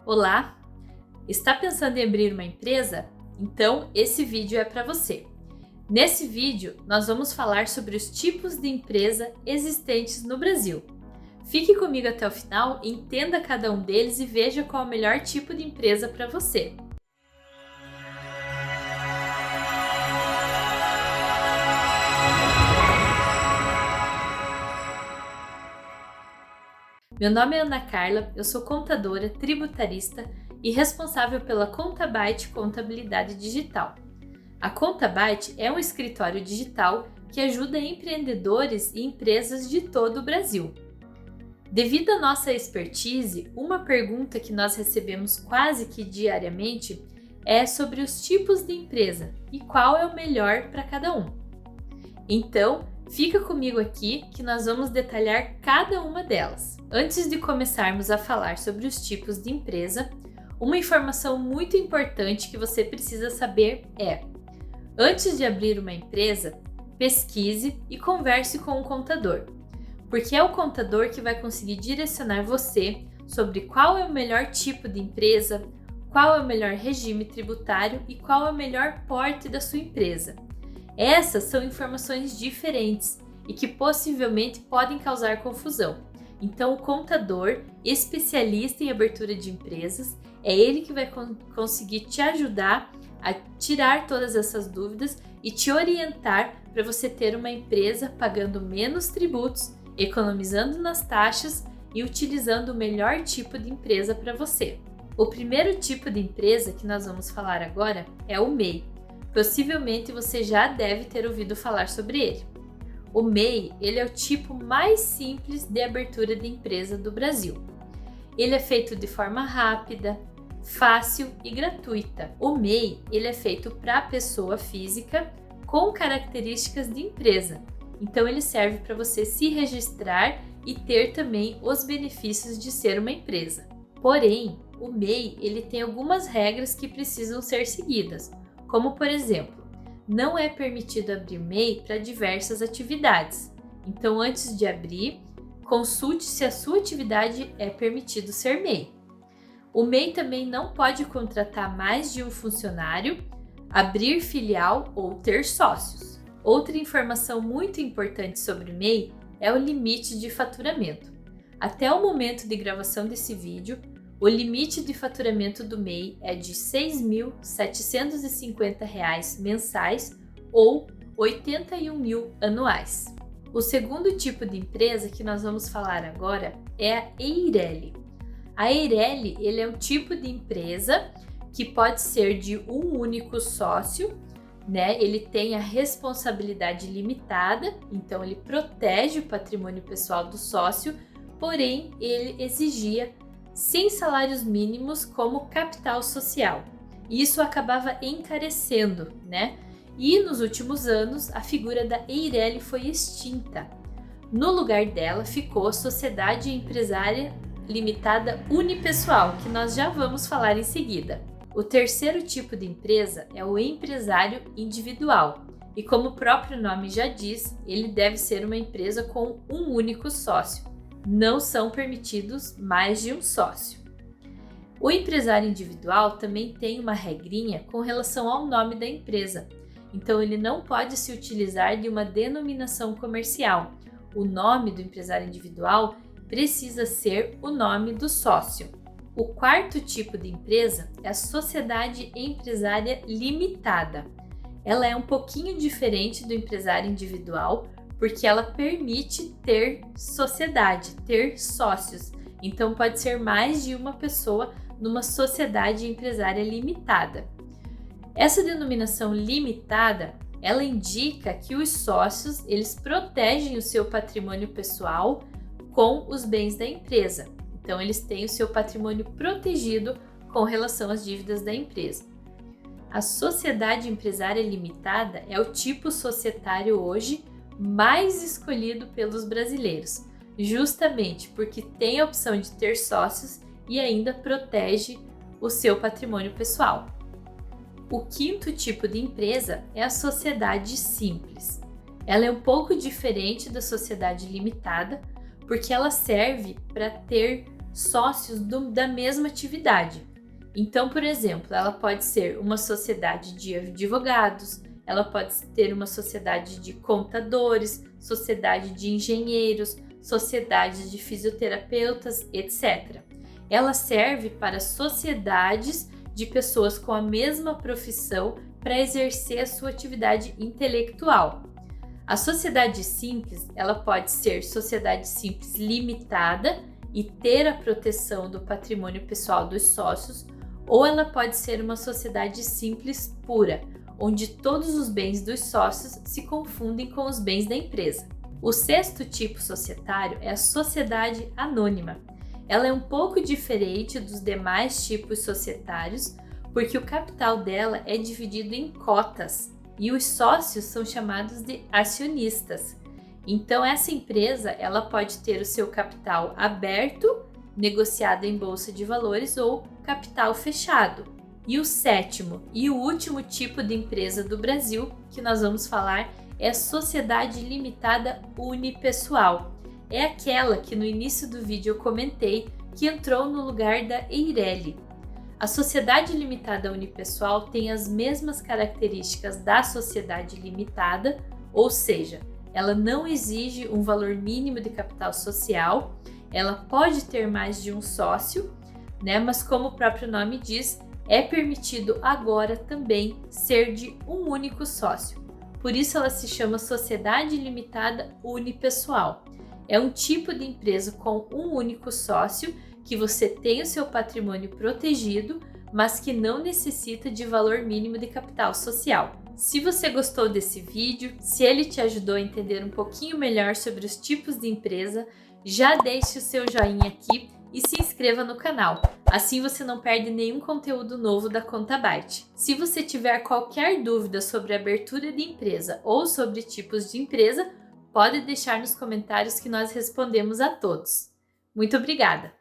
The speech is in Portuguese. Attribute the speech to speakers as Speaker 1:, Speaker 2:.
Speaker 1: Olá! Está pensando em abrir uma empresa? Então esse vídeo é para você. Nesse vídeo nós vamos falar sobre os tipos de empresa existentes no Brasil. Fique comigo até o final, entenda cada um deles e veja qual é o melhor tipo de empresa para você. Meu nome é Ana Carla, eu sou contadora, tributarista e responsável pela Contabyte Contabilidade Digital. A Contabyte é um escritório digital que ajuda empreendedores e empresas de todo o Brasil. Devido à nossa expertise, uma pergunta que nós recebemos quase que diariamente é sobre os tipos de empresa e qual é o melhor para cada um. Então, fica comigo aqui que nós vamos detalhar cada uma delas. Antes de começarmos a falar sobre os tipos de empresa, uma informação muito importante que você precisa saber é: antes de abrir uma empresa, pesquise e converse com um contador, porque é o contador que vai conseguir direcionar você sobre qual é o melhor tipo de empresa, qual é o melhor regime tributário e qual é o melhor porte da sua empresa. Essas são informações diferentes e que possivelmente podem causar confusão. Então, o contador, especialista em abertura de empresas, é ele que vai conseguir te ajudar a tirar todas essas dúvidas e te orientar para você ter uma empresa pagando menos tributos, economizando nas taxas e utilizando o melhor tipo de empresa para você. O primeiro tipo de empresa que nós vamos falar agora é o MEI. Possivelmente você já deve ter ouvido falar sobre ele. O MEI, ele é o tipo mais simples de abertura de empresa do Brasil. Ele é feito de forma rápida, fácil e gratuita. O MEI, ele é feito para pessoa física com características de empresa. Então ele serve para você se registrar e ter também os benefícios de ser uma empresa. Porém, o MEI, ele tem algumas regras que precisam ser seguidas. Como, por exemplo, não é permitido abrir MEI para diversas atividades. Então, antes de abrir, consulte se a sua atividade é permitido ser MEI. O MEI também não pode contratar mais de um funcionário, abrir filial ou ter sócios. Outra informação muito importante sobre o MEI é o limite de faturamento. Até o momento de gravação desse vídeo, o limite de faturamento do MEI é de R$ 6.750 mensais ou R$ 81.000 anuais. O segundo tipo de empresa que nós vamos falar agora é a EIRELI. A EIRELI, ele é um tipo de empresa que pode ser de um único sócio, né? Ele tem a responsabilidade limitada, então ele protege o patrimônio pessoal do sócio, porém ele exigia sem salários mínimos como capital social. Isso acabava encarecendo, né? E nos últimos anos, a figura da EIRELI foi extinta. No lugar dela ficou a Sociedade Empresária Limitada Unipessoal, que nós já vamos falar em seguida. O terceiro tipo de empresa é o empresário individual. E como o próprio nome já diz, ele deve ser uma empresa com um único sócio. Não são permitidos mais de um sócio. O empresário individual também tem uma regrinha com relação ao nome da empresa. Então, ele não pode se utilizar de uma denominação comercial. O nome do empresário individual precisa ser o nome do sócio. O quarto tipo de empresa é a Sociedade Empresária Limitada. Ela é um pouquinho diferente do empresário individual, porque ela permite ter sociedade, ter sócios. Então, pode ser mais de uma pessoa numa sociedade empresária limitada. Essa denominação limitada, ela indica que os sócios, eles protegem o seu patrimônio pessoal com os bens da empresa. Então, eles têm o seu patrimônio protegido com relação às dívidas da empresa. A sociedade empresária limitada é o tipo societário hoje mais escolhido pelos brasileiros, justamente porque tem a opção de ter sócios e ainda protege o seu patrimônio pessoal. O quinto tipo de empresa é a sociedade simples. Ela é um pouco diferente da sociedade limitada, porque ela serve para ter sócios da mesma atividade. Então, por exemplo, ela pode ser uma sociedade de advogados, ela pode ter uma sociedade de contadores, sociedade de engenheiros, sociedade de fisioterapeutas, etc. Ela serve para sociedades de pessoas com a mesma profissão para exercer a sua atividade intelectual. A sociedade simples, ela pode ser sociedade simples limitada e ter a proteção do patrimônio pessoal dos sócios, ou ela pode ser uma sociedade simples pura, onde todos os bens dos sócios se confundem com os bens da empresa. O sexto tipo societário é a sociedade anônima. Ela é um pouco diferente dos demais tipos societários, porque o capital dela é dividido em cotas e os sócios são chamados de acionistas. Então essa empresa ela pode ter o seu capital aberto, negociado em bolsa de valores, ou capital fechado. E o sétimo e o último tipo de empresa do Brasil que nós vamos falar é a sociedade limitada unipessoal. É aquela que no início do vídeo eu comentei que entrou no lugar da Eireli. A sociedade limitada unipessoal tem as mesmas características da sociedade limitada, ou seja, ela não exige um valor mínimo de capital social, ela pode ter mais de um sócio, mas como o próprio nome diz, é permitido agora também ser de um único sócio. Por isso ela se chama sociedade limitada unipessoal. É um tipo de empresa com um único sócio que você tem o seu patrimônio protegido, mas que não necessita de valor mínimo de capital social. Se você gostou desse vídeo, se ele te ajudou a entender um pouquinho melhor sobre os tipos de empresa, já deixe o seu joinha aqui e se inscreva no canal. Assim você não perde nenhum conteúdo novo da Contabyte. Se você tiver qualquer dúvida sobre abertura de empresa ou sobre tipos de empresa, pode deixar nos comentários que nós respondemos a todos. Muito obrigada!